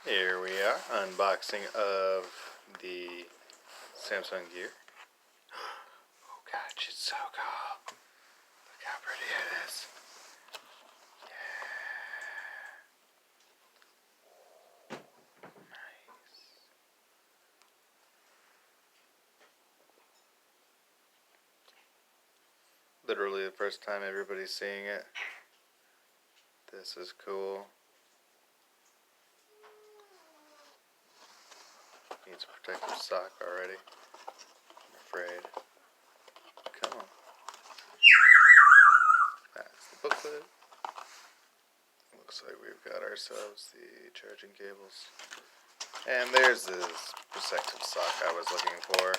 Here we are, unboxing of the Samsung Gear. Oh gosh, it's so cool. Look how pretty it is. Yeah. Nice. Literally the first time everybody's seeing it. This is cool. Needs a protective sock already. I'm afraid. Come on. That's the booklet. Looks like we've got ourselves the charging cables. And there's this protective sock I was looking for.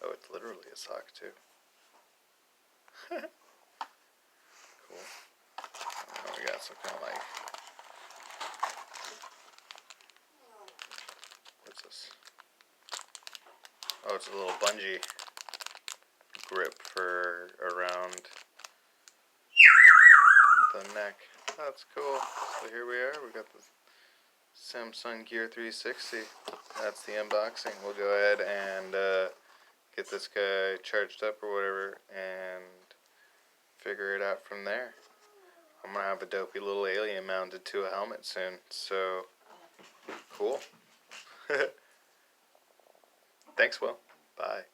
Oh, it's literally a sock too. Cool. Oh, we got some kind of like, what's this? Oh, it's a little bungee grip for around the neck. That's cool. So here we are. We got the Samsung Gear 360. That's the unboxing. We'll go ahead and get this guy charged up or whatever and figure it out from there. I'm gonna have a dopey little alien mounted to a helmet soon, so cool. Thanks, Will. Bye.